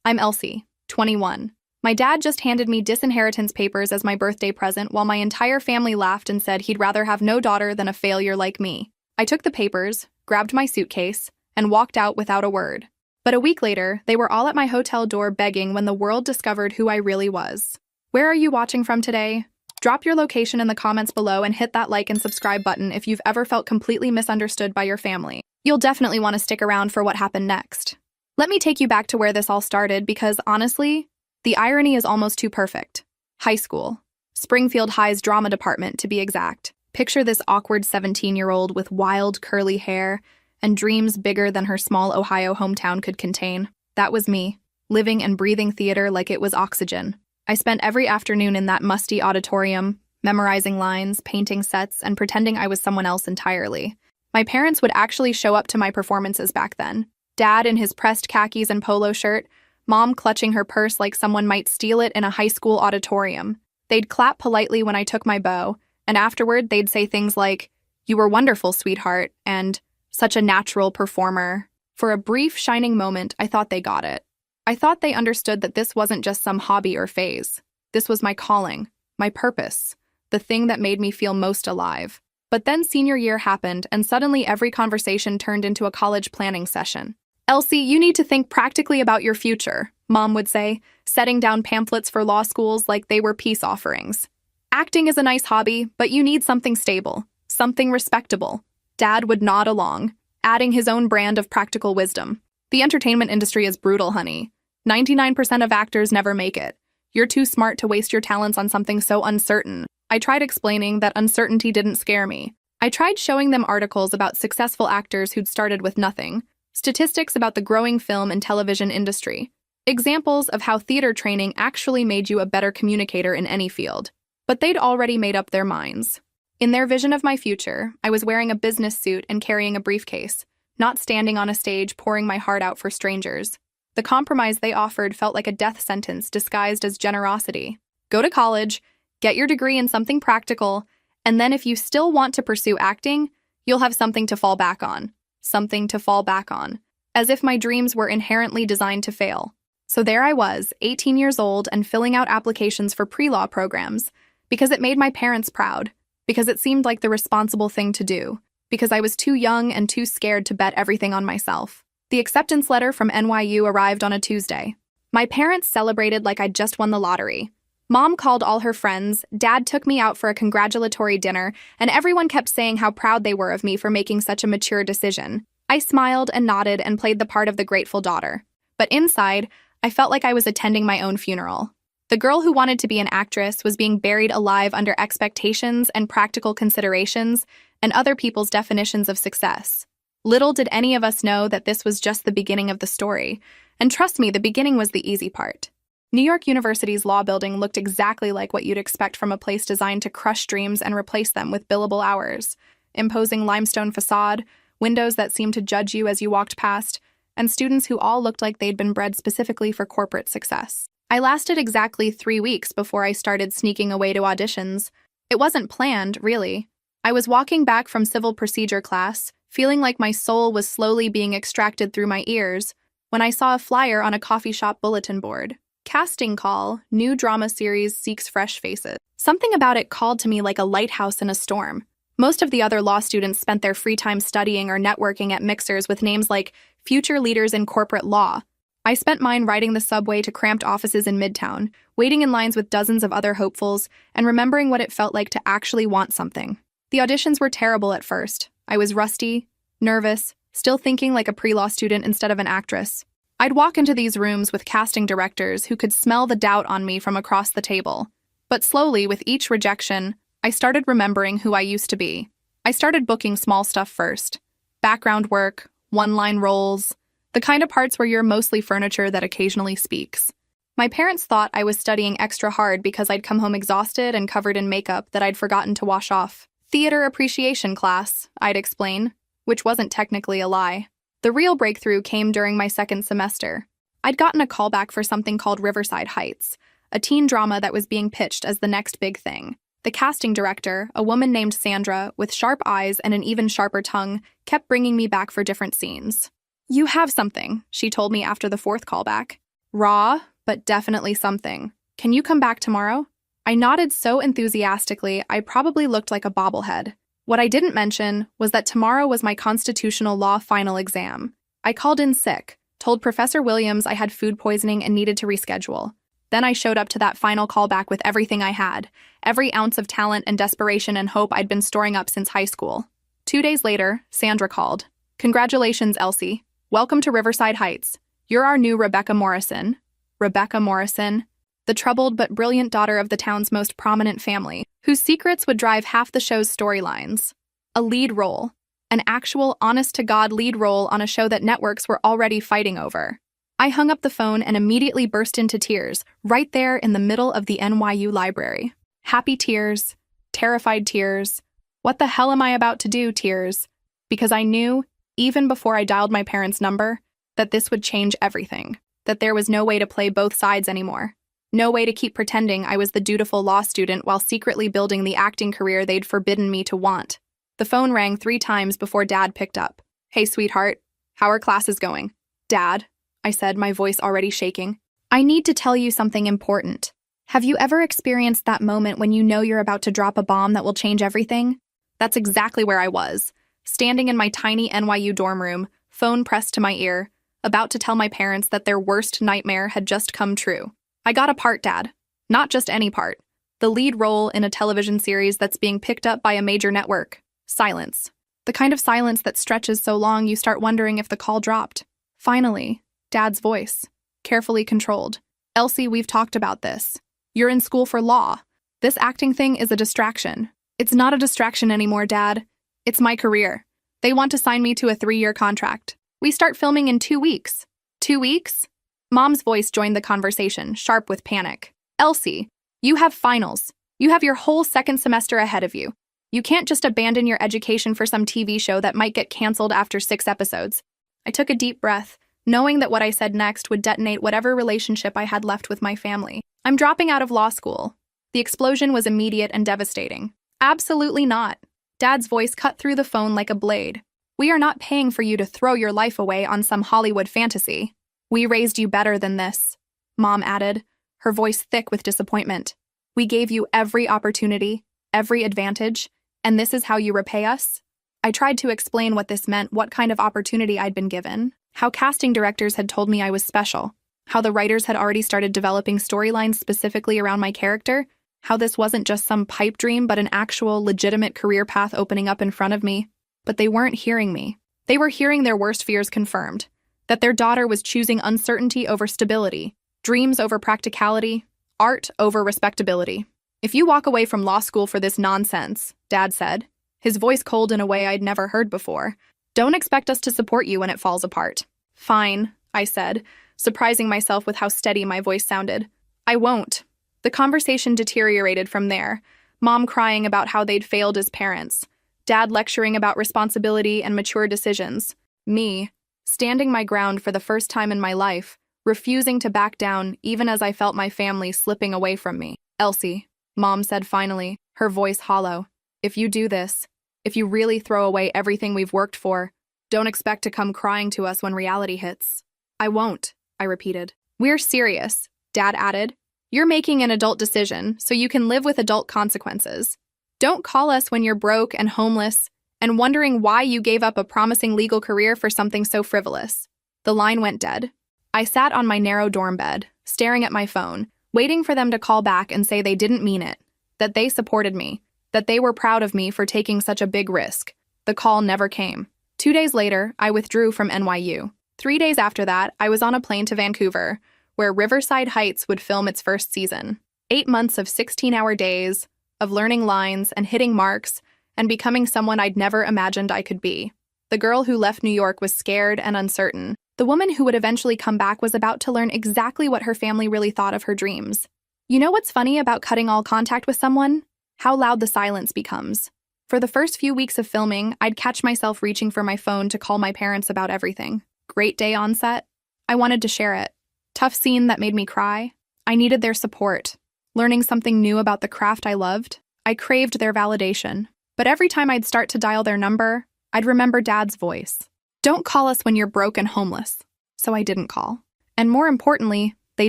I'm Elsie, 21. My dad just handed me disinheritance papers as my birthday present while my entire family laughed and said he'd rather have no daughter than a failure like me. I took the papers, grabbed my suitcase, and walked out without a word. But a week later, they were all at my hotel door begging when the world discovered who I really was. Where are you watching from today? Drop your location in the comments below and hit that like and subscribe button if you've ever felt completely misunderstood by your family. You'll definitely want to stick around for what happened next. Let me take you back to where this all started because, honestly, the irony is almost too perfect. High school. Springfield High's drama department, to be exact. Picture this awkward 17-year-old with wild, curly hair and dreams bigger than her small Ohio hometown could contain. That was me, living and breathing theater like it was oxygen. I spent every afternoon in that musty auditorium, memorizing lines, painting sets, and pretending I was someone else entirely. My parents would actually show up to my performances back then. Dad in his pressed khakis and polo shirt, Mom clutching her purse like someone might steal it in a high school auditorium. They'd clap politely when I took my bow, and afterward they'd say things like, "You were wonderful, sweetheart," and "such a natural performer." For a brief, shining moment, I thought they got it. I thought they understood that this wasn't just some hobby or phase. This was my calling, my purpose, the thing that made me feel most alive. But then senior year happened, and suddenly every conversation turned into a college planning session. "Elsie, you need to think practically about your future," Mom would say, setting down pamphlets for law schools like they were peace offerings. "Acting is a nice hobby, but you need something stable, something respectable." Dad would nod along, adding his own brand of practical wisdom. "The entertainment industry is brutal, honey. 99% of actors never make it. You're too smart to waste your talents on something so uncertain." I tried explaining that uncertainty didn't scare me. I tried showing them articles about successful actors who'd started with nothing, statistics about the growing film and television industry, examples of how theater training actually made you a better communicator in any field. But they'd already made up their minds. In their vision of my future, I was wearing a business suit and carrying a briefcase, not standing on a stage pouring my heart out for strangers. The compromise they offered felt like a death sentence disguised as generosity. Go to college, get your degree in something practical, and then if you still want to pursue acting, you'll have something to fall back on. Something to fall back on. As if my dreams were inherently designed to fail. So there I was, 18 years old and filling out applications for pre-law programs, because it made my parents proud, because it seemed like the responsible thing to do, because I was too young and too scared to bet everything on myself. The acceptance letter from NYU arrived on a Tuesday. My parents celebrated like I'd just won the lottery. Mom called all her friends, Dad took me out for a congratulatory dinner, and everyone kept saying how proud they were of me for making such a mature decision. I smiled and nodded and played the part of the grateful daughter. But inside, I felt like I was attending my own funeral. The girl who wanted to be an actress was being buried alive under expectations and practical considerations and other people's definitions of success. Little did any of us know that this was just the beginning of the story. And trust me, the beginning was the easy part. New York University's law building looked exactly like what you'd expect from a place designed to crush dreams and replace them with billable hours. Imposing limestone facade, windows that seemed to judge you as you walked past, and students who all looked like they'd been bred specifically for corporate success. I lasted exactly 3 weeks before I started sneaking away to auditions. It wasn't planned, really. I was walking back from civil procedure class, feeling like my soul was slowly being extracted through my ears, when I saw a flyer on a coffee shop bulletin board. Casting call, new drama series seeks fresh faces. Something about it called to me like a lighthouse in a storm. Most of the other law students spent their free time studying or networking at mixers with names like Future Leaders in Corporate Law. I spent mine riding the subway to cramped offices in Midtown, waiting in lines with dozens of other hopefuls, and remembering what it felt like to actually want something. The auditions were terrible at first. I was rusty, nervous, still thinking like a pre-law student instead of an actress. I'd walk into these rooms with casting directors who could smell the doubt on me from across the table. But slowly, with each rejection, I started remembering who I used to be. I started booking small stuff first. Background work, one-line roles, the kind of parts where you're mostly furniture that occasionally speaks. My parents thought I was studying extra hard because I'd come home exhausted and covered in makeup that I'd forgotten to wash off. Theater appreciation class, I'd explain, which wasn't technically a lie. The real breakthrough came during my second semester. I'd gotten a callback for something called Riverside Heights, a teen drama that was being pitched as the next big thing. The casting director, a woman named Sandra, with sharp eyes and an even sharper tongue, kept bringing me back for different scenes. "You have something," she told me after the fourth callback. Raw, but definitely something. Can you come back tomorrow? I nodded so enthusiastically I probably looked like a bobblehead. What I didn't mention was that tomorrow was my constitutional law final exam. I called in sick, told Professor Williams I had food poisoning and needed to reschedule. Then I showed up to that final callback with everything I had, every ounce of talent and desperation and hope I'd been storing up since high school. 2 days later, Sandra called. Congratulations, Elsie. Welcome to Riverside Heights. You're our new Rebecca Morrison. Rebecca Morrison, the troubled but brilliant daughter of the town's most prominent family, whose secrets would drive half the show's storylines. A lead role. An actual, honest-to-God lead role on a show that networks were already fighting over. I hung up the phone and immediately burst into tears, right there in the middle of the NYU library. Happy tears, terrified tears. What the hell am I about to do, tears? Because I knew, even before I dialed my parents' number, that this would change everything, that there was no way to play both sides anymore. No way to keep pretending I was the dutiful law student while secretly building the acting career they'd forbidden me to want. The phone rang 3 times before Dad picked up. Hey, sweetheart. How are classes going? Dad, I said, my voice already shaking. I need to tell you something important. Have you ever experienced that moment when you know you're about to drop a bomb that will change everything? That's exactly where I was, standing in my tiny NYU dorm room, phone pressed to my ear, about to tell my parents that their worst nightmare had just come true. I got a part, Dad. Not just any part. The lead role in a television series that's being picked up by a major network. Silence. The kind of silence that stretches so long you start wondering if the call dropped. Finally, Dad's voice, carefully controlled. Elsie, we've talked about this. You're in school for law. This acting thing is a distraction. It's not a distraction anymore, Dad. It's my career. They want to sign me to a 3-year contract. We start filming in 2 weeks. 2 weeks? Mom's voice joined the conversation, sharp with panic. Elsie, you have finals. You have your whole second semester ahead of you. You can't just abandon your education for some TV show that might get canceled after 6 episodes. I took a deep breath, knowing that what I said next would detonate whatever relationship I had left with my family. I'm dropping out of law school. The explosion was immediate and devastating. Absolutely not. Dad's voice cut through the phone like a blade. We are not paying for you to throw your life away on some Hollywood fantasy. We raised you better than this, Mom added, her voice thick with disappointment. We gave you every opportunity, every advantage, and this is how you repay us? I tried to explain what this meant, what kind of opportunity I'd been given, how casting directors had told me I was special, how the writers had already started developing storylines specifically around my character, how this wasn't just some pipe dream but an actual, legitimate career path opening up in front of me. But they weren't hearing me. They were hearing their worst fears confirmed, that their daughter was choosing uncertainty over stability, dreams over practicality, art over respectability. If you walk away from law school for this nonsense, Dad said, his voice cold in a way I'd never heard before, don't expect us to support you when it falls apart. Fine, I said, surprising myself with how steady my voice sounded. I won't. The conversation deteriorated from there, Mom crying about how they'd failed as parents, Dad lecturing about responsibility and mature decisions, me, standing my ground for the first time in my life, refusing to back down even as I felt my family slipping away from me. Elsie, Mom said finally, her voice hollow, if you do this, if you really throw away everything we've worked for, don't expect to come crying to us when reality hits. I won't, I repeated. We're serious, Dad added. You're making an adult decision, so you can live with adult consequences. Don't call us when you're broke and homeless and wondering why you gave up a promising legal career for something so frivolous. The line went dead. I sat on my narrow dorm bed, staring at my phone, waiting for them to call back and say they didn't mean it, that they supported me, that they were proud of me for taking such a big risk. The call never came. 2 days later, I withdrew from NYU. 3 days after that, I was on a plane to Vancouver, where Riverside Heights would film its first season. 8 months of 16-hour days, of learning lines and hitting marks, and becoming someone I'd never imagined I could be. The girl who left New York was scared and uncertain. The woman who would eventually come back was about to learn exactly what her family really thought of her dreams. You know what's funny about cutting all contact with someone? How loud the silence becomes. For the first few weeks of filming, I'd catch myself reaching for my phone to call my parents about everything. Great day on set. I wanted to share it. Tough scene that made me cry. I needed their support. Learning something new about the craft I loved. I craved their validation. But every time I'd start to dial their number, I'd remember Dad's voice. Don't call us when you're broke and homeless. So I didn't call. And more importantly, They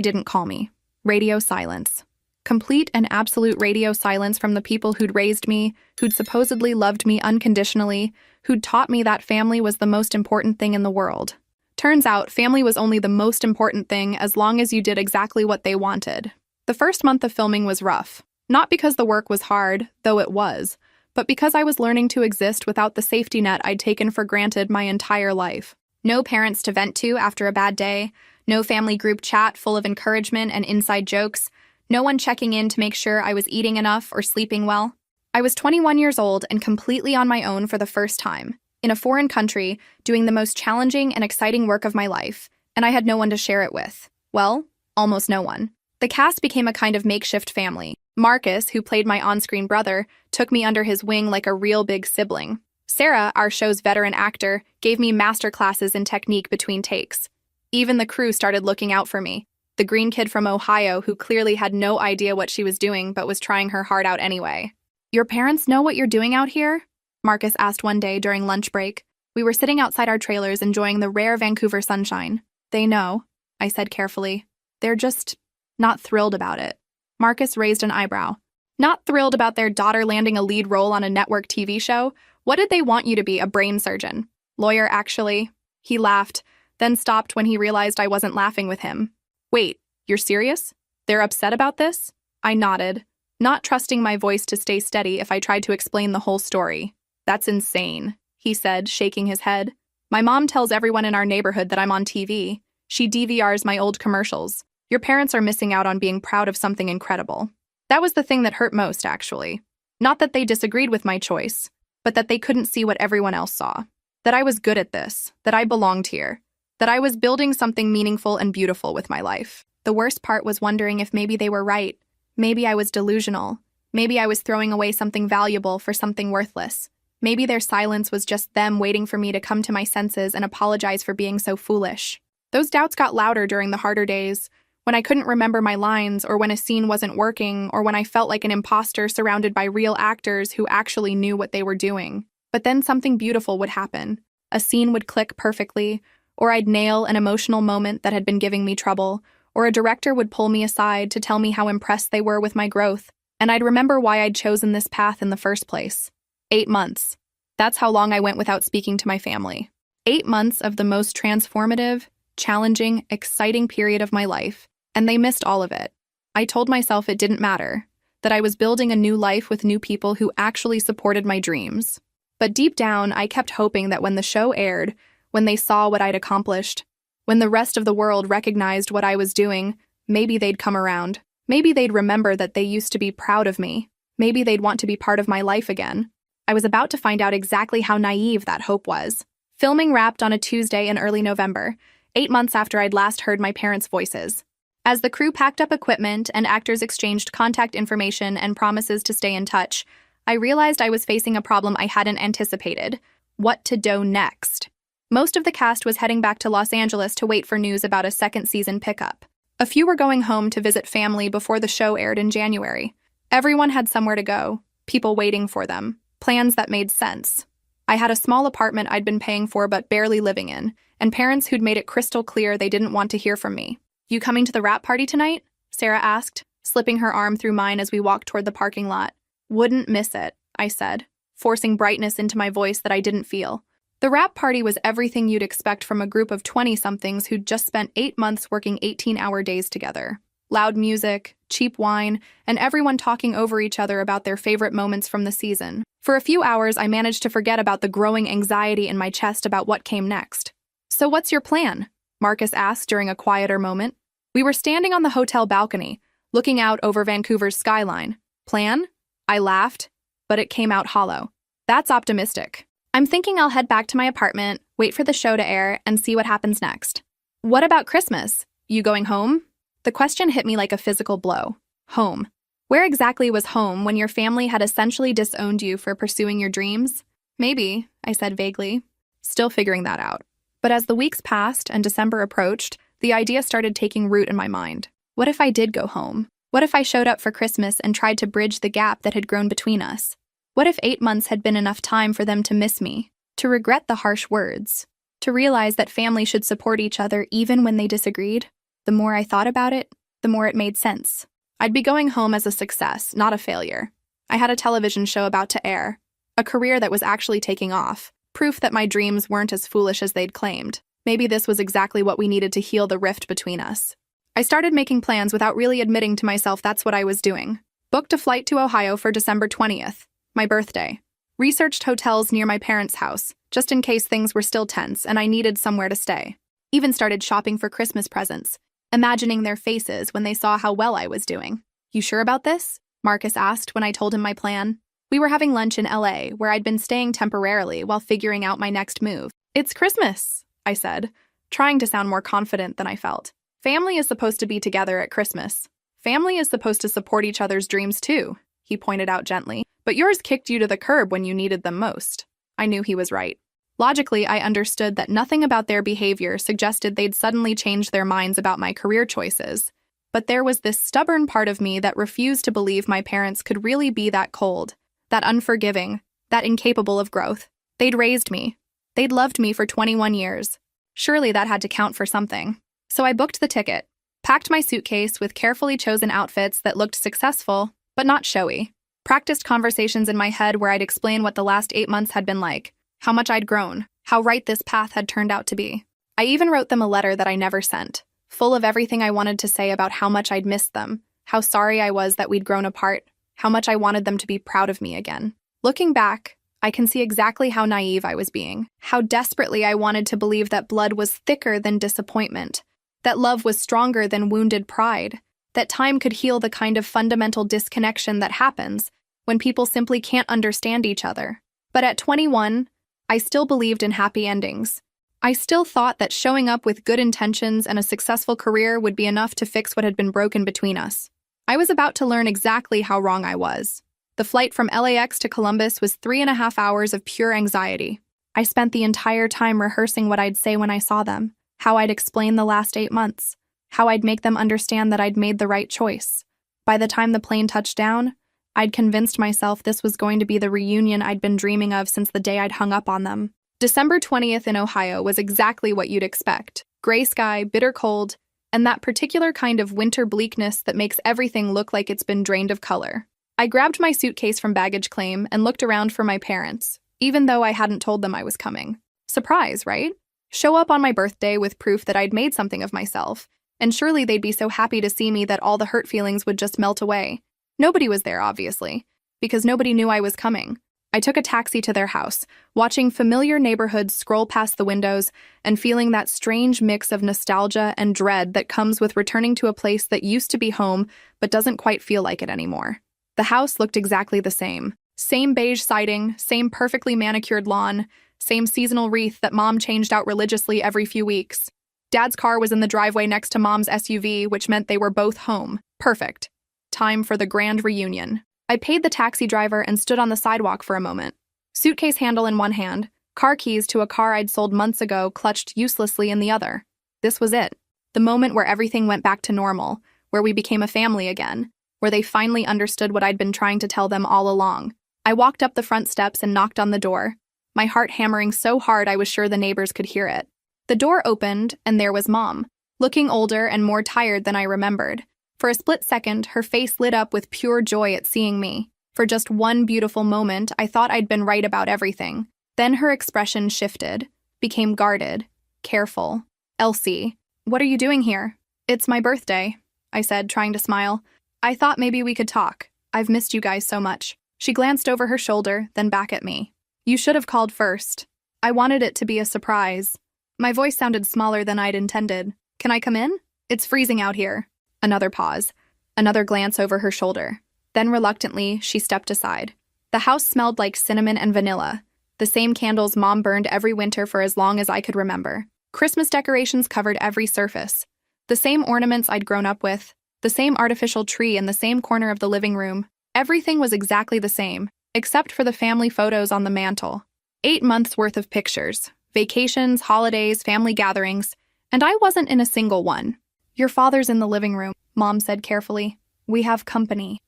didn't call me. Radio silence. Complete and absolute radio silence from the people who'd raised me, who'd supposedly loved me unconditionally, who'd taught me that family was the most important thing in the world. Turns out, family was only the most important thing as long as you did exactly what they wanted. The first month of filming was rough. Not because the work was hard, though it was, but because I was learning to exist without the safety net I'd taken for granted my entire life. No parents to vent to after a bad day, no family group chat full of encouragement and inside jokes, no one checking in to make sure I was eating enough or sleeping well. I was 21 years old and completely on my own for the first time, in a foreign country, doing the most challenging and exciting work of my life, and I had no one to share it with. Well, almost no one. The cast became a kind of makeshift family. Marcus, who played my on-screen brother, took me under his wing like a real big sibling. Sarah, our show's veteran actor, gave me master classes in technique between takes. Even the crew started looking out for me. The green kid from Ohio who clearly had no idea what she was doing but was trying her heart out anyway. "Your parents know what you're doing out here?" Marcus asked one day during lunch break. We were sitting outside our trailers enjoying the rare Vancouver sunshine. "They know," I said carefully. "They're just not thrilled about it." Marcus raised an eyebrow. "Not thrilled about their daughter landing a lead role on a network TV show? What did they want you to be, a brain surgeon? Lawyer, actually." He laughed, then stopped when he realized I wasn't laughing with him. "Wait, you're serious? They're upset about this?" I nodded, not trusting my voice to stay steady if I tried to explain the whole story. "That's insane," he said, shaking his head. "My mom tells everyone in our neighborhood that I'm on TV. She DVRs my old commercials. Your parents are missing out on being proud of something incredible." That was the thing that hurt most, actually. Not that they disagreed with my choice, but that they couldn't see what everyone else saw. That I was good at this, that I belonged here, that I was building something meaningful and beautiful with my life. The worst part was wondering if maybe they were right. Maybe I was delusional. Maybe I was throwing away something valuable for something worthless. Maybe their silence was just them waiting for me to come to my senses and apologize for being so foolish. Those doubts got louder during the harder days, when I couldn't remember my lines, or when a scene wasn't working, or when I felt like an imposter surrounded by real actors who actually knew what they were doing. But then something beautiful would happen. A scene would click perfectly, or I'd nail an emotional moment that had been giving me trouble, or a director would pull me aside to tell me how impressed they were with my growth, and I'd remember why I'd chosen this path in the first place. 8 months. That's how long I went without speaking to my family. 8 months of the most transformative, challenging, exciting period of my life, and they missed all of it. I told myself it didn't matter, that I was building a new life with new people who actually supported my dreams. But deep down, I kept hoping that when the show aired, when they saw what I'd accomplished, when the rest of the world recognized what I was doing, maybe they'd come around. Maybe they'd remember that they used to be proud of me. Maybe they'd want to be part of my life again. I was about to find out exactly how naive that hope was. Filming wrapped on a Tuesday in early November, 8 months after I'd last heard my parents' voices. As the crew packed up equipment and actors exchanged contact information and promises to stay in touch, I realized I was facing a problem I hadn't anticipated: what to do next. Most of the cast was heading back to Los Angeles to wait for news about a second season pickup. A few were going home to visit family before the show aired in January. Everyone had somewhere to go, people waiting for them, plans that made sense. I had a small apartment I'd been paying for but barely living in, and parents who'd made it crystal clear they didn't want to hear from me. "You coming to the wrap party tonight?" Sarah asked, slipping her arm through mine as we walked toward the parking lot. "Wouldn't miss it," I said, forcing brightness into my voice that I didn't feel. The wrap party was everything you'd expect from a group of 20-somethings who'd just spent 8 months working 18-hour days together. Loud music, cheap wine, and everyone talking over each other about their favorite moments from the season. For a few hours, I managed to forget about the growing anxiety in my chest about what came next. "So what's your plan?" Marcus asked during a quieter moment. We were standing on the hotel balcony, looking out over Vancouver's skyline. "Plan?" I laughed, but it came out hollow. "That's optimistic. I'm thinking I'll head back to my apartment, wait for the show to air, and see what happens next." "What about Christmas? You going home?" The question hit me like a physical blow. Home. Where exactly was home when your family had essentially disowned you for pursuing your dreams? "Maybe," I said vaguely, still figuring that out. But as the weeks passed and December approached, the idea started taking root in my mind. What if I did go home? What if I showed up for Christmas and tried to bridge the gap that had grown between us? What if 8 months had been enough time for them to miss me, to regret the harsh words, to realize that family should support each other even when they disagreed? The more I thought about it, the more it made sense. I'd be going home as a success, not a failure. I had a television show about to air, a career that was actually taking off, proof that my dreams weren't as foolish as they'd claimed. Maybe this was exactly what we needed to heal the rift between us. I started making plans without really admitting to myself that's what I was doing. Booked a flight to Ohio for December 20th, my birthday. Researched hotels near my parents' house, just in case things were still tense and I needed somewhere to stay. Even started shopping for Christmas presents, imagining their faces when they saw how well I was doing. "You sure about this?" Marcus asked when I told him my plan. We were having lunch in LA, where I'd been staying temporarily while figuring out my next move. "It's Christmas," I said, trying to sound more confident than I felt. "Family is supposed to be together at Christmas. Family is supposed to support each other's dreams too," he pointed out gently. "But yours kicked you to the curb when you needed them most." I knew he was right. Logically, I understood that nothing about their behavior suggested they'd suddenly change their minds about my career choices. But there was this stubborn part of me that refused to believe my parents could really be that cold, that unforgiving, that incapable of growth. They'd raised me. They'd loved me for 21 years. Surely that had to count for something. So I booked the ticket, packed my suitcase with carefully chosen outfits that looked successful, but not showy. Practiced conversations in my head where I'd explain what the last 8 months had been like, how much I'd grown, how right this path had turned out to be. I even wrote them a letter that I never sent, full of everything I wanted to say about how much I'd missed them, how sorry I was that we'd grown apart, how much I wanted them to be proud of me again. Looking back, I can see exactly how naive I was being, how desperately I wanted to believe that blood was thicker than disappointment, that love was stronger than wounded pride, that time could heal the kind of fundamental disconnection that happens when people simply can't understand each other. But at 21, I still believed in happy endings. I still thought that showing up with good intentions and a successful career would be enough to fix what had been broken between us. I was about to learn exactly how wrong I was. The flight from LAX to Columbus was 3.5 hours of pure anxiety. I spent the entire time rehearsing what I'd say when I saw them, how I'd explain the last 8 months, how I'd make them understand that I'd made the right choice. By the time the plane touched down, I'd convinced myself this was going to be the reunion I'd been dreaming of since the day I'd hung up on them. December 20th in Ohio was exactly what you'd expect. Gray sky, bitter cold, and that particular kind of winter bleakness that makes everything look like it's been drained of color. I grabbed my suitcase from baggage claim and looked around for my parents, even though I hadn't told them I was coming. Surprise, right? Show up on my birthday with proof that I'd made something of myself, and surely they'd be so happy to see me that all the hurt feelings would just melt away. Nobody was there, obviously, because nobody knew I was coming. I took a taxi to their house, watching familiar neighborhoods scroll past the windows and feeling that strange mix of nostalgia and dread that comes with returning to a place that used to be home but doesn't quite feel like it anymore. The house looked exactly the same. Same beige siding, same perfectly manicured lawn, same seasonal wreath that Mom changed out religiously every few weeks. Dad's car was in the driveway next to Mom's SUV, which meant they were both home. Perfect. Time for the grand reunion. I paid the taxi driver and stood on the sidewalk for a moment. Suitcase handle in one hand, car keys to a car I'd sold months ago clutched uselessly in the other. This was it. The moment where everything went back to normal, where we became a family again, where they finally understood what I'd been trying to tell them all along. I walked up the front steps and knocked on the door, my heart hammering so hard I was sure the neighbors could hear it. The door opened, and there was Mom, looking older and more tired than I remembered. For a split second, her face lit up with pure joy at seeing me. For just one beautiful moment, I thought I'd been right about everything. Then her expression shifted, became guarded, careful. "Elsie, what are you doing here?" "It's my birthday," I said, trying to smile. "I thought maybe we could talk. I've missed you guys so much." She glanced over her shoulder, then back at me. "You should have called first. I wanted it to be a surprise." My voice sounded smaller than I'd intended. "Can I come in? It's freezing out here." Another pause, another glance over her shoulder. Then reluctantly, she stepped aside. The house smelled like cinnamon and vanilla, the same candles Mom burned every winter for as long as I could remember. Christmas decorations covered every surface. The same ornaments I'd grown up with, the same artificial tree in the same corner of the living room. Everything was exactly the same, except for the family photos on the mantle. 8 months worth of pictures, vacations, holidays, family gatherings, and I wasn't in a single one. "Your father's in the living room," Mom said carefully. "We have company,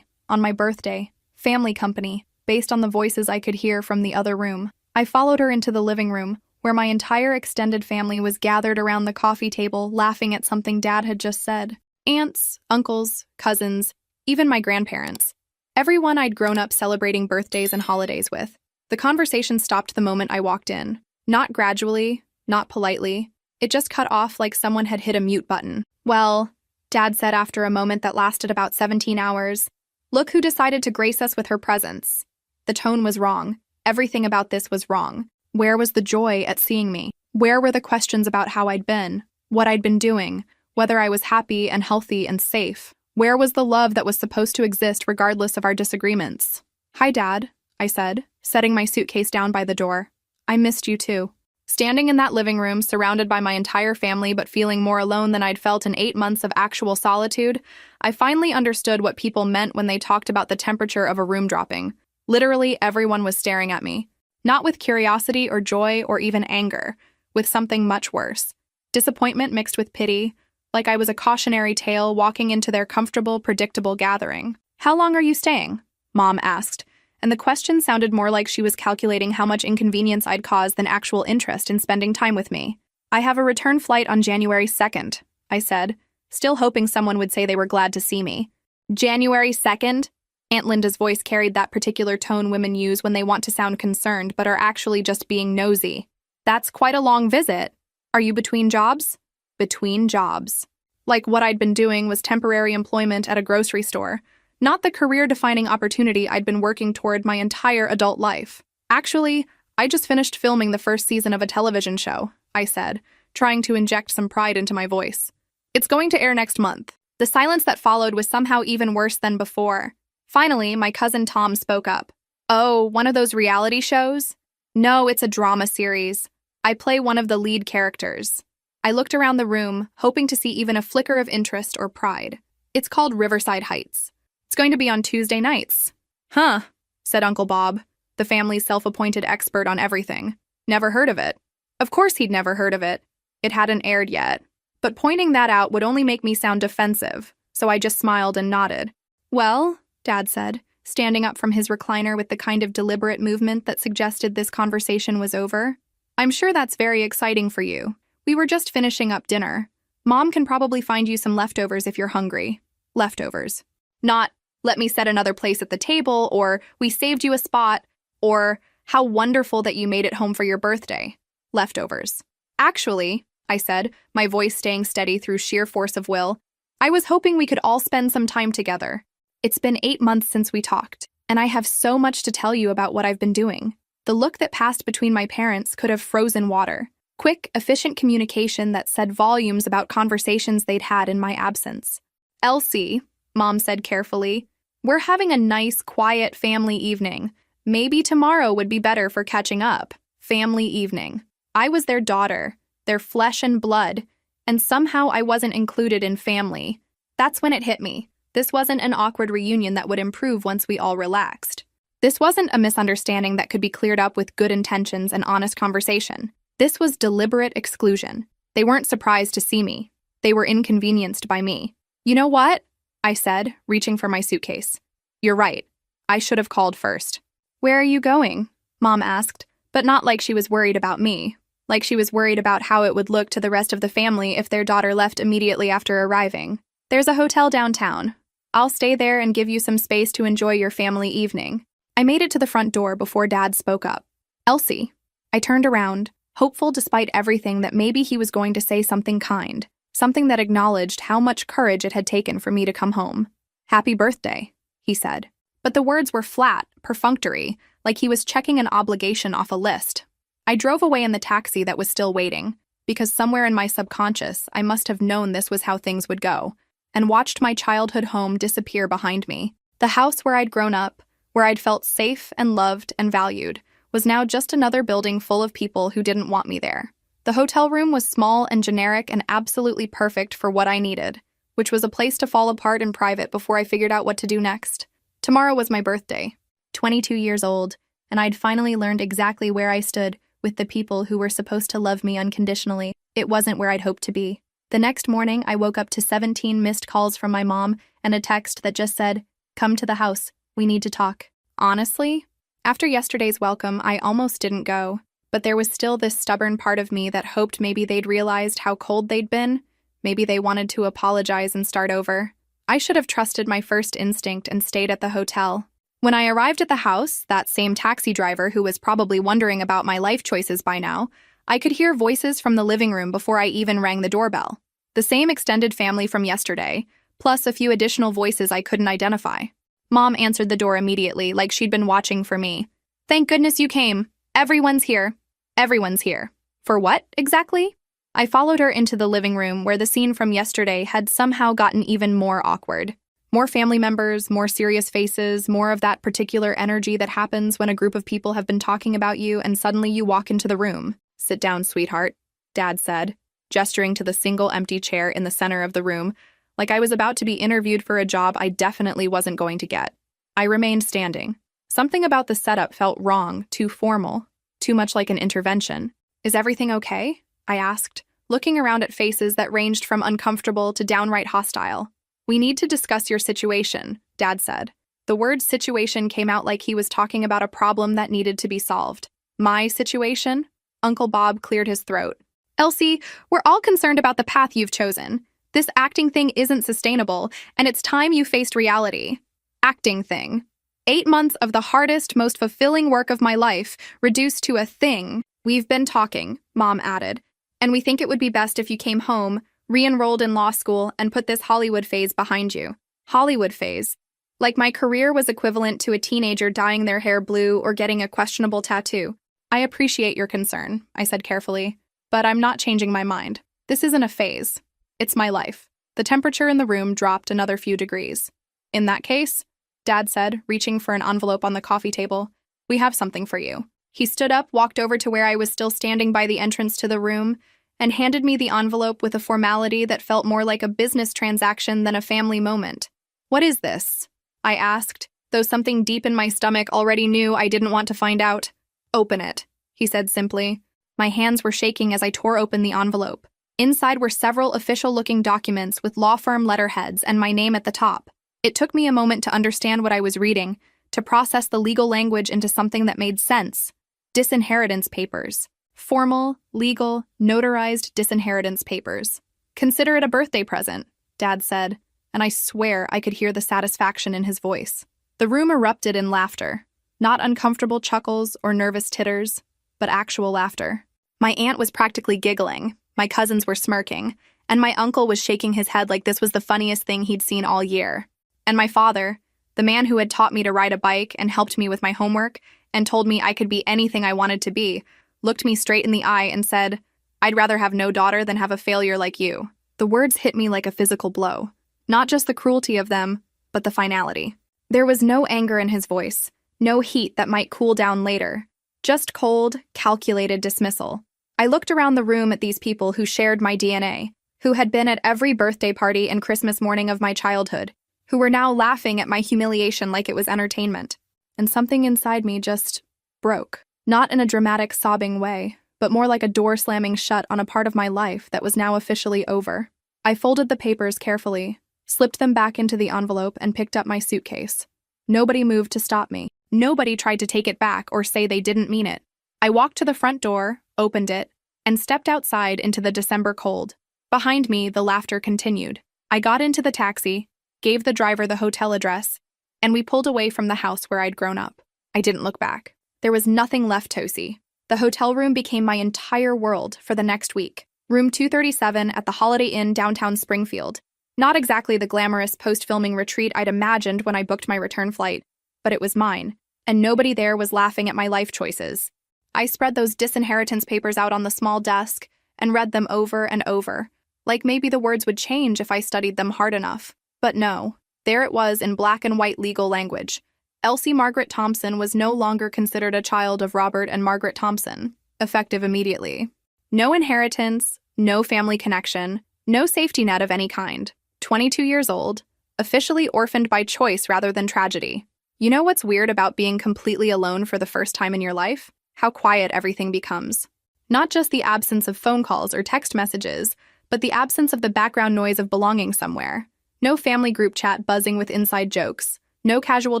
on my birthday, family company, based on the voices I could hear from the other room." I followed her into the living room, where my entire extended family was gathered around the coffee table laughing at something Dad had just said. Aunts, uncles, cousins, even my grandparents. Everyone I'd grown up celebrating birthdays and holidays with. The conversation stopped the moment I walked in. Not gradually, not politely. It just cut off like someone had hit a mute button. "Well," Dad said after a moment that lasted about 17 hours, "look who decided to grace us with her presence." The tone was wrong. Everything about this was wrong. Where was the joy at seeing me? Where were the questions about how I'd been, what I'd been doing, whether I was happy and healthy and safe? Where was the love that was supposed to exist regardless of our disagreements? "Hi, Dad," I said, setting my suitcase down by the door. "I missed you too." Standing in that living room, surrounded by my entire family but feeling more alone than I'd felt in 8 months of actual solitude, I finally understood what people meant when they talked about the temperature of a room dropping. Literally, everyone was staring at me. Not with curiosity or joy or even anger, with something much worse. Disappointment mixed with pity, like I was a cautionary tale walking into their comfortable, predictable gathering. "How long are you staying?" Mom asked, and the question sounded more like she was calculating how much inconvenience I'd cause than actual interest in spending time with me. "I have a return flight on January 2nd, I said, still hoping someone would say they were glad to see me. "January 2nd? Aunt Linda's voice carried that particular tone women use when they want to sound concerned but are actually just being nosy. "That's quite a long visit. Are you between jobs?" Between jobs. Like what I'd been doing was temporary employment at a grocery store, not the career-defining opportunity I'd been working toward my entire adult life. "Actually, I just finished filming the first season of a television show," I said, trying to inject some pride into my voice. "It's going to air next month." The silence that followed was somehow even worse than before. Finally, my cousin Tom spoke up. "Oh, one of those reality shows?" "No, it's a drama series. I play one of the lead characters." I looked around the room, hoping to see even a flicker of interest or pride. "It's called Riverside Heights. It's going to be on Tuesday nights." "Huh," said Uncle Bob, the family's self-appointed expert on everything. "Never heard of it." Of course he'd never heard of it. It hadn't aired yet. But pointing that out would only make me sound defensive, so I just smiled and nodded. "Well," Dad said, standing up from his recliner with the kind of deliberate movement that suggested this conversation was over, "I'm sure that's very exciting for you. We were just finishing up dinner. Mom can probably find you some leftovers if you're hungry." Leftovers. Not, "let me set another place at the table," or "we saved you a spot," or "how wonderful that you made it home for your birthday." Leftovers. "Actually," I said, my voice staying steady through sheer force of will, "I was hoping we could all spend some time together. It's been 8 months since we talked, and I have so much to tell you about what I've been doing." The look that passed between my parents could have frozen water. Quick, efficient communication that said volumes about conversations they'd had in my absence. "Elsie," Mom said carefully, "we're having a nice, quiet family evening. Maybe tomorrow would be better for catching up." Family evening. I was their daughter, their flesh and blood, and somehow I wasn't included in family. That's when it hit me. This wasn't an awkward reunion that would improve once we all relaxed. This wasn't a misunderstanding that could be cleared up with good intentions and honest conversation. This was deliberate exclusion. They weren't surprised to see me. They were inconvenienced by me. "You know what?" I said, reaching for my suitcase. "You're right. I should have called first." "Where are you going?" Mom asked, but not like she was worried about me, like she was worried about how it would look to the rest of the family if their daughter left immediately after arriving. "There's a hotel downtown. I'll stay there and give you some space to enjoy your family evening." I made it to the front door before Dad spoke up. "Elsie." I turned around, hopeful despite everything that maybe he was going to say something kind, something that acknowledged how much courage it had taken for me to come home. "Happy birthday," he said. But the words were flat, perfunctory, like he was checking an obligation off a list. I drove away in the taxi that was still waiting, because somewhere in my subconscious I must have known this was how things would go, and watched my childhood home disappear behind me. The house where I'd grown up, where I'd felt safe and loved and valued, was now just another building full of people who didn't want me there. The hotel room was small and generic and absolutely perfect for what I needed, which was a place to fall apart in private before I figured out what to do next. Tomorrow was my birthday, 22 years old, and I'd finally learned exactly where I stood with the people who were supposed to love me unconditionally. It wasn't where I'd hoped to be. The next morning, I woke up to 17 missed calls from my mom and a text that just said, "Come to the house. We need to talk." Honestly, after yesterday's welcome, I almost didn't go. But there was still this stubborn part of me that hoped maybe they'd realized how cold they'd been. Maybe they wanted to apologize and start over. I should have trusted my first instinct and stayed at the hotel. When I arrived at the house, that same taxi driver who was probably wondering about my life choices by now, I could hear voices from the living room before I even rang the doorbell. The same extended family from yesterday, plus a few additional voices I couldn't identify. Mom answered the door immediately, like she'd been watching for me. "Thank goodness you came. Everyone's here. Everyone's here." For what, exactly? I followed her into the living room where the scene from yesterday had somehow gotten even more awkward. More family members, more serious faces, more of that particular energy that happens when a group of people have been talking about you and suddenly you walk into the room. "Sit down, sweetheart," Dad said, gesturing to the single empty chair in the center of the room, like I was about to be interviewed for a job I definitely wasn't going to get. I remained standing. Something about the setup felt wrong, too formal, too much like an intervention. "Is everything okay?" I asked, looking around at faces that ranged from uncomfortable to downright hostile. "We need to discuss your situation," Dad said. The word situation came out like he was talking about a problem that needed to be solved. "My situation?" Uncle Bob cleared his throat. "Elsie, we're all concerned about the path you've chosen. This acting thing isn't sustainable, and it's time you faced reality." Acting thing. 8 months of the hardest, most fulfilling work of my life, reduced to a thing. "We've been talking," Mom added, "and we think it would be best if you came home, re-enrolled in law school, and put this Hollywood phase behind you." Hollywood phase. Like my career was equivalent to a teenager dyeing their hair blue or getting a questionable tattoo. "I appreciate your concern," I said carefully, "but I'm not changing my mind. This isn't a phase. It's my life." The temperature in the room dropped another few degrees. "In that case," Dad said, reaching for an envelope on the coffee table, "we have something for you." He stood up, walked over to where I was still standing by the entrance to the room, and handed me the envelope with a formality that felt more like a business transaction than a family moment. "What is this?" I asked, though something deep in my stomach already knew I didn't want to find out. "Open it," he said simply. My hands were shaking as I tore open the envelope. Inside were several official-looking documents with law firm letterheads and my name at the top. It took me a moment to understand what I was reading, to process the legal language into something that made sense. Disinheritance papers. Formal, legal, notarized disinheritance papers. "Consider it a birthday present," Dad said, and I swear I could hear the satisfaction in his voice. The room erupted in laughter. Not uncomfortable chuckles or nervous titters, but actual laughter. My aunt was practically giggling, my cousins were smirking, and my uncle was shaking his head like this was the funniest thing he'd seen all year. And my father, the man who had taught me to ride a bike and helped me with my homework and told me I could be anything I wanted to be, looked me straight in the eye and said, "I'd rather have no daughter than have a failure like you." The words hit me like a physical blow. Not just the cruelty of them, but the finality. There was no anger in his voice, no heat that might cool down later. Just cold, calculated dismissal. I looked around the room at these people who shared my DNA, who had been at every birthday party and Christmas morning of my childhood, who were now laughing at my humiliation like it was entertainment. And something inside me just broke. Not in a dramatic sobbing way, but more like a door slamming shut on a part of my life that was now officially over. I folded the papers carefully, slipped them back into the envelope, and picked up my suitcase. Nobody moved to stop me. Nobody tried to take it back or say they didn't mean it. I walked to the front door, opened it, and stepped outside into the December cold. Behind me, the laughter continued. I got into the taxi, gave the driver the hotel address, and we pulled away from the house where I'd grown up. I didn't look back. There was nothing left, Tosi. The hotel room became my entire world for the next week. Room 237 at the Holiday Inn downtown Springfield. Not exactly the glamorous post-filming retreat I'd imagined when I booked my return flight, but it was mine, and nobody there was laughing at my life choices. I spread those disinheritance papers out on the small desk and read them over and over, like maybe the words would change if I studied them hard enough. But no, there it was in black and white legal language. Elsie Margaret Thompson was no longer considered a child of Robert and Margaret Thompson, effective immediately. No inheritance, no family connection, no safety net of any kind. 22 years old, officially orphaned by choice rather than tragedy. You know what's weird about being completely alone for the first time in your life? How quiet everything becomes. Not just the absence of phone calls or text messages, but the absence of the background noise of belonging somewhere. No family group chat buzzing with inside jokes. No casual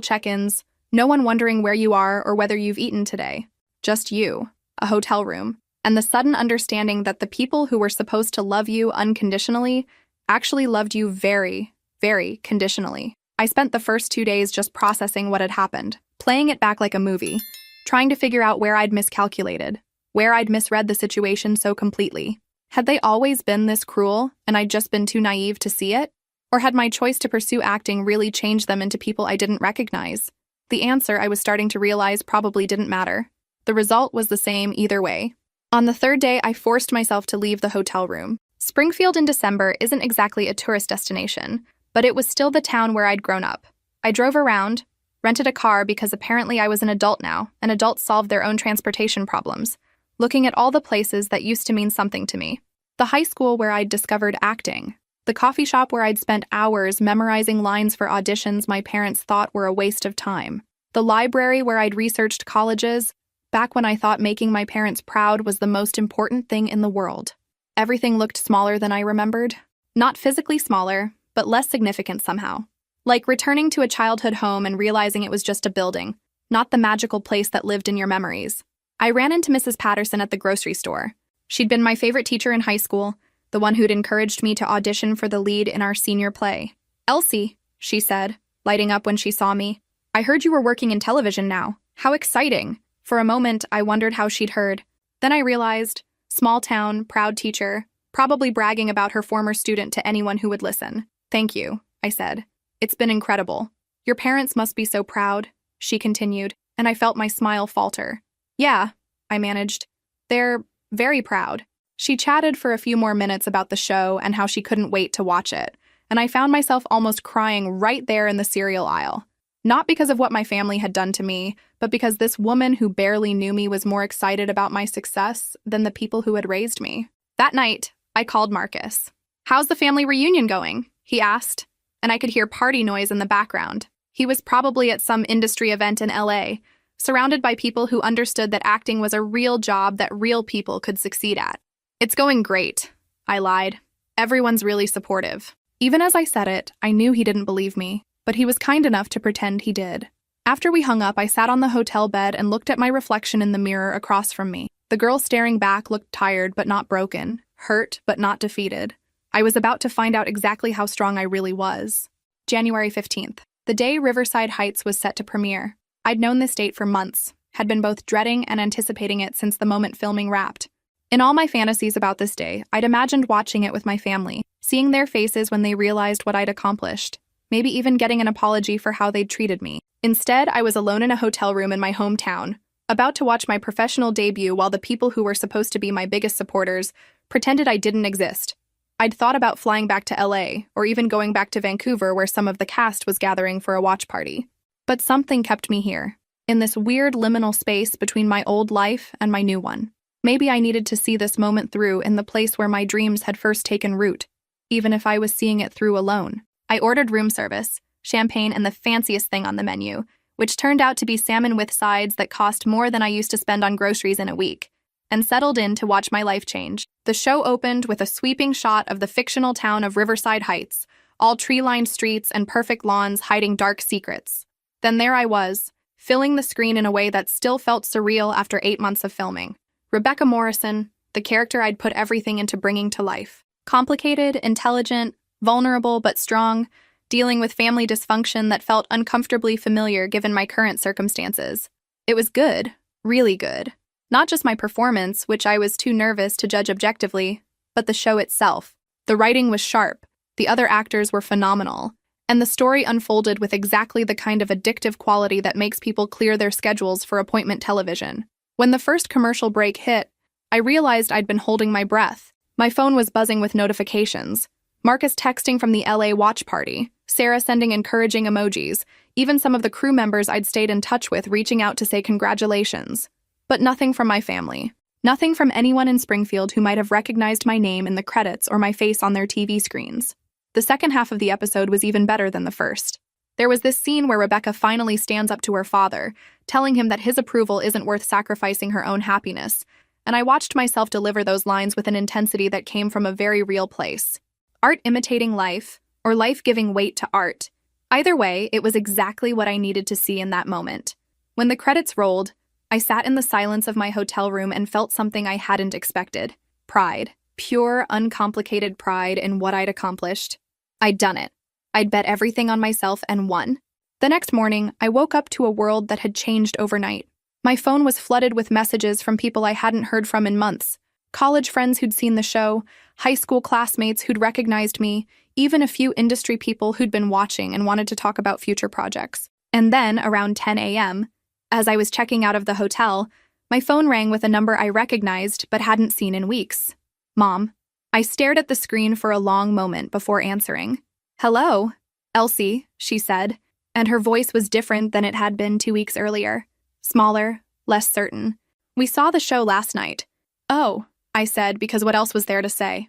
check-ins. No one wondering where you are or whether you've eaten today. Just you. a hotel room, and the sudden understanding that the people who were supposed to love you unconditionally actually loved you very, very conditionally. I spent the first 2 days just processing what had happened, playing it back like a movie, trying to figure out where I'd miscalculated, where I'd misread the situation so completely. Had they always been this cruel, and I'd just been too naive to see it? Or had my choice to pursue acting really changed them into people I didn't recognize? The answer, I was starting to realize, probably didn't matter. The result was the same either way. On the third day, I forced myself to leave the hotel room. Springfield in December isn't exactly a tourist destination, but it was still the town where I'd grown up. I drove around, rented a car because apparently I was an adult now, and adults solve their own transportation problems, looking at all the places that used to mean something to me. The high school where I'd discovered acting. The coffee shop where I'd spent hours memorizing lines for auditions my parents thought were a waste of time. The library where I'd researched colleges, back when I thought making my parents proud was the most important thing in the world. Everything looked smaller than I remembered. Not physically smaller, but less significant somehow. Like returning to a childhood home and realizing it was just a building, not the magical place that lived in your memories. I ran into Mrs. Patterson at the grocery store. She'd been my favorite teacher in high school, the one who'd encouraged me to audition for the lead in our senior play. "Elsie," she said, lighting up when she saw me. "I heard you were working in television now. How exciting." For a moment, I wondered how she'd heard. Then I realized, small town, proud teacher, probably bragging about her former student to anyone who would listen. "Thank you," I said. "It's been incredible." "Your parents must be so proud," she continued, and I felt my smile falter. "Yeah," I managed. "They're very proud." She chatted for a few more minutes about the show and how she couldn't wait to watch it, and I found myself almost crying right there in the cereal aisle. Not because of what my family had done to me, but because this woman who barely knew me was more excited about my success than the people who had raised me. That night, I called Marcus. "How's the family reunion going?" he asked, and I could hear party noise in the background. He was probably at some industry event in LA, surrounded by people who understood that acting was a real job that real people could succeed at. "It's going great," I lied. "Everyone's really supportive." Even as I said it, I knew he didn't believe me, but he was kind enough to pretend he did. After we hung up, I sat on the hotel bed and looked at my reflection in the mirror across from me. The girl staring back looked tired but not broken, hurt but not defeated. I was about to find out exactly how strong I really was. January 15th, the day Riverside Heights was set to premiere. I'd known this date for months, had been both dreading and anticipating it since the moment filming wrapped. In all my fantasies about this day, I'd imagined watching it with my family, seeing their faces when they realized what I'd accomplished, maybe even getting an apology for how they'd treated me. Instead, I was alone in a hotel room in my hometown, about to watch my professional debut while the people who were supposed to be my biggest supporters pretended I didn't exist. I'd thought about flying back to LA, or even going back to Vancouver where some of the cast was gathering for a watch party. But something kept me here, in this weird liminal space between my old life and my new one. Maybe I needed to see this moment through in the place where my dreams had first taken root, even if I was seeing it through alone. I ordered room service, champagne, and the fanciest thing on the menu, which turned out to be salmon with sides that cost more than I used to spend on groceries in a week, and settled in to watch my life change. The show opened with a sweeping shot of the fictional town of Riverside Heights, all tree-lined streets and perfect lawns hiding dark secrets. Then there I was, filling the screen in a way that still felt surreal after 8 months of filming. Rebecca Morrison, the character I'd put everything into bringing to life. Complicated, intelligent, vulnerable but strong, dealing with family dysfunction that felt uncomfortably familiar given my current circumstances. It was good, really good. Not just my performance, which I was too nervous to judge objectively, but the show itself. The writing was sharp, the other actors were phenomenal, and the story unfolded with exactly the kind of addictive quality that makes people clear their schedules for appointment television. When the first commercial break hit, I realized I'd been holding my breath. My phone was buzzing with notifications. Marcus texting from the LA watch party, Sarah sending encouraging emojis, even some of the crew members I'd stayed in touch with reaching out to say congratulations. But nothing from my family. Nothing from anyone in Springfield who might have recognized my name in the credits or my face on their TV screens. The second half of the episode was even better than the first. There was this scene where Rebecca finally stands up to her father, telling him that his approval isn't worth sacrificing her own happiness, and I watched myself deliver those lines with an intensity that came from a very real place. Art imitating life, or life giving weight to art. Either way, it was exactly what I needed to see in that moment. When the credits rolled, I sat in the silence of my hotel room and felt something I hadn't expected. Pride. Pure, uncomplicated pride in what I'd accomplished. I'd done it. I'd bet everything on myself and won. The next morning, I woke up to a world that had changed overnight. My phone was flooded with messages from people I hadn't heard from in months. College friends who'd seen the show, high school classmates who'd recognized me, even a few industry people who'd been watching and wanted to talk about future projects. And then, around 10 a.m., as I was checking out of the hotel, my phone rang with a number I recognized but hadn't seen in weeks. Mom. I stared at the screen for a long moment before answering. "Hello, Elsie," she said, and her voice was different than it had been 2 weeks earlier. Smaller, less certain. "We saw the show last night." "Oh," I said, because what else was there to say?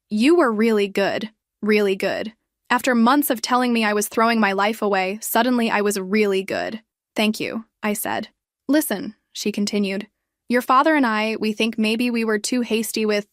You were really good. Really good. After months of telling me I was throwing my life away, suddenly I was really good. "Thank you," I said. "Listen," she continued. "Your father and we think maybe we were too hasty with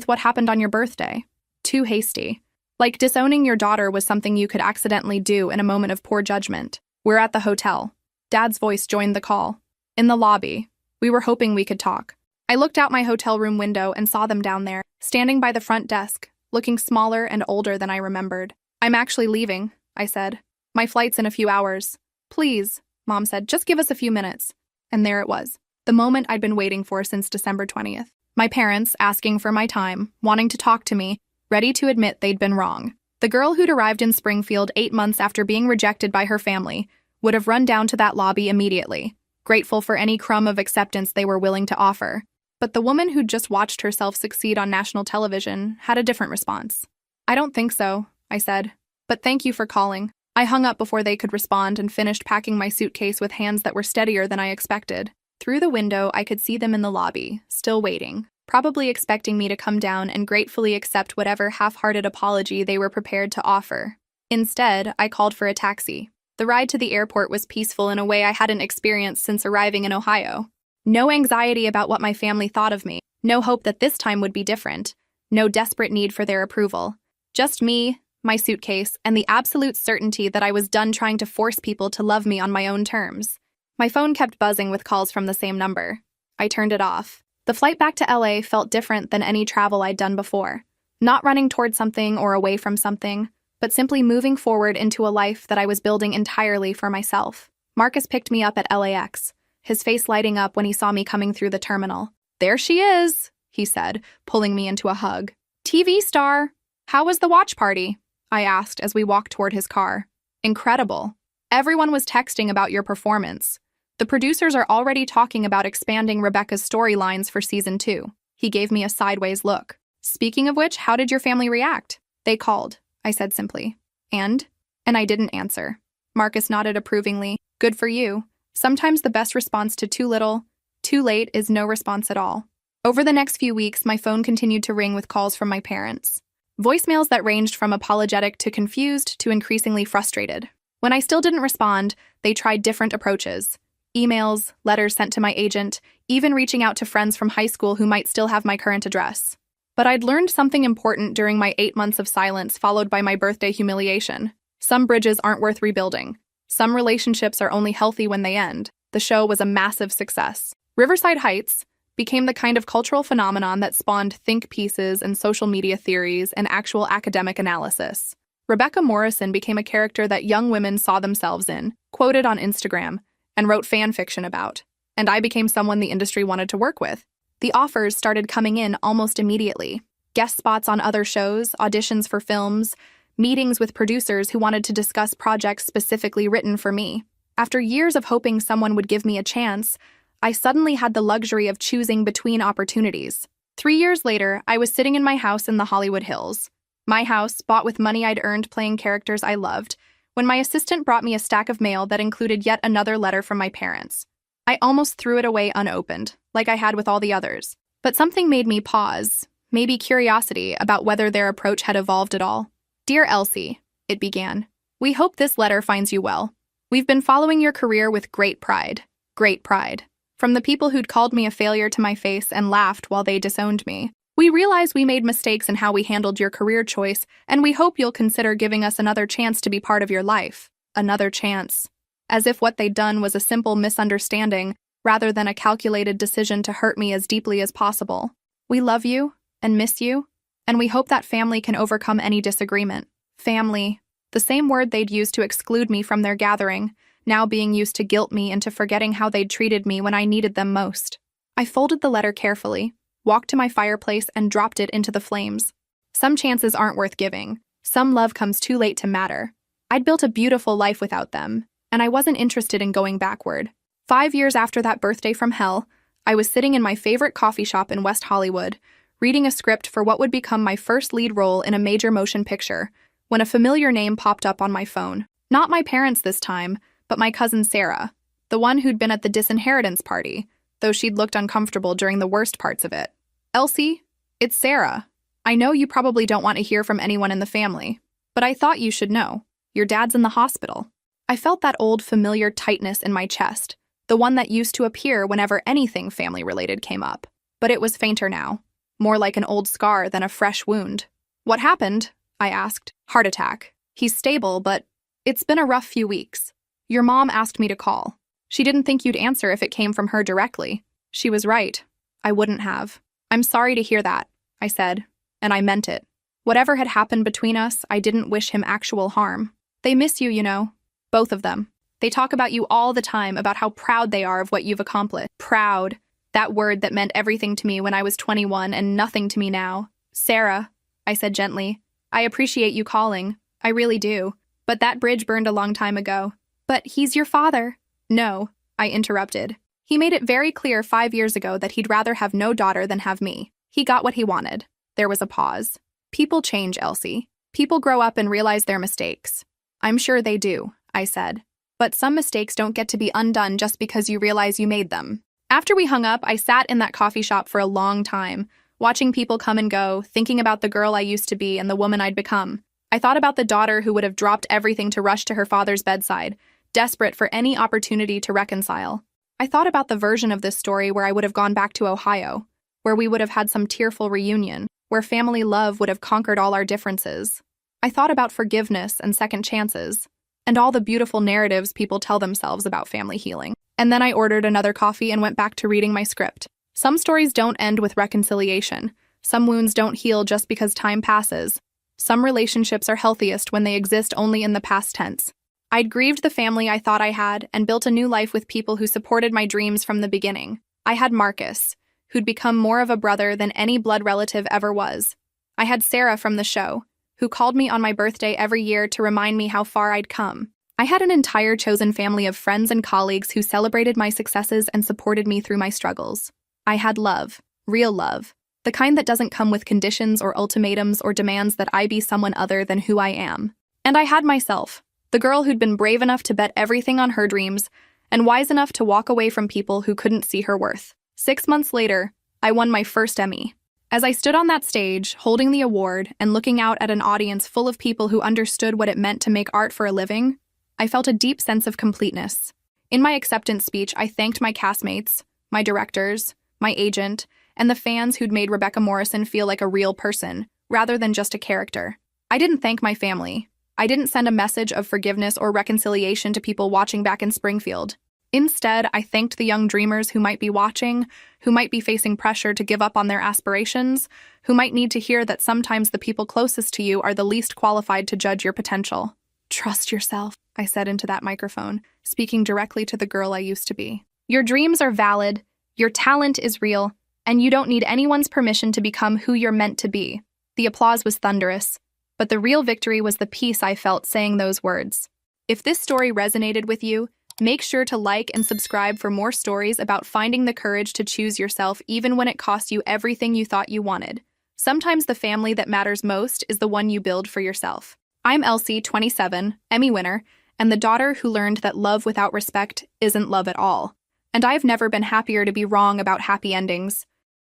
what happened on your birthday. Too hasty. Like disowning your daughter was something you could accidentally do in a moment of poor judgment. We're at the hotel." Dad's voice joined the call. "In the lobby. We were hoping we could talk." I looked out my hotel room window and saw them down there, standing by the front desk, looking smaller and older than I remembered. "I'm actually leaving," I said. "My flight's in a few hours." "Please," Mom said, "just give us a few minutes." And there it was, the moment I'd been waiting for since December 20th. My parents asking for my time, wanting to talk to me, ready to admit they'd been wrong. The girl who'd arrived in Springfield 8 months after being rejected by her family would have run down to that lobby immediately, grateful for any crumb of acceptance they were willing to offer. But the woman who'd just watched herself succeed on national television had a different response. "I don't think so," I said. "But thank you for calling." I hung up before they could respond and finished packing my suitcase with hands that were steadier than I expected. Through the window, I could see them in the lobby, still waiting, probably expecting me to come down and gratefully accept whatever half-hearted apology they were prepared to offer. Instead, I called for a taxi. The ride to the airport was peaceful in a way I hadn't experienced since arriving in Ohio. No anxiety about what my family thought of me, no hope that this time would be different, no desperate need for their approval. Just me, my suitcase, and the absolute certainty that I was done trying to force people to love me on my own terms. My phone kept buzzing with calls from the same number. I turned it off. The flight back to LA felt different than any travel I'd done before. Not running toward something or away from something, but simply moving forward into a life that I was building entirely for myself. Marcus picked me up at LAX, his face lighting up when he saw me coming through the terminal. "There she is," he said, pulling me into a hug. "TV star. How was the watch party?" I asked as we walked toward his car. "Incredible. Everyone was texting about your performance. The producers are already talking about expanding Rebecca's storylines for season 2. He gave me a sideways look. "Speaking of which, how did your family react?" "They called," I said simply. And I didn't answer. Marcus nodded approvingly. "Good for you. Sometimes the best response to too little, too late is no response at all." Over the next few weeks, my phone continued to ring with calls from my parents. Voicemails that ranged from apologetic to confused to increasingly frustrated. When I still didn't respond, they tried different approaches. Emails, letters sent to my agent, even reaching out to friends from high school who might still have my current address. But I'd learned something important during my 8 months of silence followed by my birthday humiliation. Some bridges aren't worth rebuilding. Some relationships are only healthy when they end. The show was a massive success. Riverside Heights became the kind of cultural phenomenon that spawned think pieces and social media theories and actual academic analysis. Rebecca Morrison became a character that young women saw themselves in, quoted on Instagram, and wrote fan fiction about. And I became someone the industry wanted to work with. The offers started coming in almost immediately. Guest spots on other shows, auditions for films, meetings with producers who wanted to discuss projects specifically written for me. After years of hoping someone would give me a chance, I suddenly had the luxury of choosing between opportunities. 3 years later, I was sitting in my house in the Hollywood Hills. My house, bought with money I'd earned playing characters I loved, when my assistant brought me a stack of mail that included yet another letter from my parents. I almost threw it away unopened, like I had with all the others. But something made me pause, maybe curiosity about whether their approach had evolved at all. "Dear Elsie," it began, "we hope this letter finds you well. We've been following your career with great pride. Great pride. From the people who'd called me a failure to my face and laughed while they disowned me. We realize we made mistakes in how we handled your career choice, and we hope you'll consider giving us another chance to be part of your life. Another chance." As if what they'd done was a simple misunderstanding, rather than a calculated decision to hurt me as deeply as possible. We love you and miss you, and we hope that family can overcome any disagreement. Family, the same word they'd used to exclude me from their gathering, now being used to guilt me into forgetting how they'd treated me when I needed them most. I folded the letter carefully, walked to my fireplace, and dropped it into the flames. Some chances aren't worth giving. Some love comes too late to matter. I'd built a beautiful life without them, and I wasn't interested in going backward. 5 years after that birthday from hell, I was sitting in my favorite coffee shop in West Hollywood, reading a script for what would become my first lead role in a major motion picture, when a familiar name popped up on my phone. Not my parents this time, but my cousin Sarah, the one who'd been at the Disinheritance party, though she'd looked uncomfortable during the worst parts of it. "Elsie, it's Sarah. I know you probably don't want to hear from anyone in the family, but I thought you should know. Your dad's in the hospital." I felt that old familiar tightness in my chest, the one that used to appear whenever anything family-related came up. But it was fainter now, more like an old scar than a fresh wound. "What happened?" I asked. "Heart attack. He's stable, but it's been a rough few weeks. Your mom asked me to call. She didn't think you'd answer if it came from her directly." She was right. I wouldn't have. "I'm sorry to hear that," I said, and I meant it. Whatever had happened between us, I didn't wish him actual harm. "They miss you, you know. Both of them. They talk about you all the time, about how proud they are of what you've accomplished." Proud. That word that meant everything to me when I was 21 and nothing to me now. "Sarah," I said gently, "I appreciate you calling. I really do. But that bridge burned a long time ago." "But he's your father." "No," I interrupted. "He made it very clear 5 years ago that he'd rather have no daughter than have me. He got what he wanted." There was a pause. "People change, Elsie. People grow up and realize their mistakes." "I'm sure they do," I said. "But some mistakes don't get to be undone just because you realize you made them." After we hung up, I sat in that coffee shop for a long time, watching people come and go, thinking about the girl I used to be and the woman I'd become. I thought about the daughter who would have dropped everything to rush to her father's bedside, desperate for any opportunity to reconcile. I thought about the version of this story where I would have gone back to Ohio, where we would have had some tearful reunion, where family love would have conquered all our differences. I thought about forgiveness and second chances, and all the beautiful narratives people tell themselves about family healing. And then I ordered another coffee and went back to reading my script. Some stories don't end with reconciliation. Some wounds don't heal just because time passes. Some relationships are healthiest when they exist only in the past tense. I'd grieved the family I thought I had and built a new life with people who supported my dreams from the beginning. I had Marcus, who'd become more of a brother than any blood relative ever was. I had Sarah from the show, who called me on my birthday every year to remind me how far I'd come. I had an entire chosen family of friends and colleagues who celebrated my successes and supported me through my struggles. I had love, real love, the kind that doesn't come with conditions or ultimatums or demands that I be someone other than who I am. And I had myself, the girl who'd been brave enough to bet everything on her dreams and wise enough to walk away from people who couldn't see her worth. 6 months later, I won my first Emmy. As I stood on that stage, holding the award and looking out at an audience full of people who understood what it meant to make art for a living, I felt a deep sense of completeness. In my acceptance speech, I thanked my castmates, my directors, my agent, and the fans who'd made Rebecca Morrison feel like a real person, rather than just a character. I didn't thank my family. I didn't send a message of forgiveness or reconciliation to people watching back in Springfield. Instead, I thanked the young dreamers who might be watching, who might be facing pressure to give up on their aspirations, who might need to hear that sometimes the people closest to you are the least qualified to judge your potential. "Trust yourself," I said into that microphone, speaking directly to the girl I used to be. "Your dreams are valid, your talent is real, and you don't need anyone's permission to become who you're meant to be." The applause was thunderous, but the real victory was the peace I felt saying those words. If this story resonated with you, make sure to like and subscribe for more stories about finding the courage to choose yourself even when it costs you everything you thought you wanted. Sometimes the family that matters most is the one you build for yourself. I'm Elsie, 27, Emmy winner, and the daughter who learned that love without respect isn't love at all. And I've never been happier to be wrong about happy endings.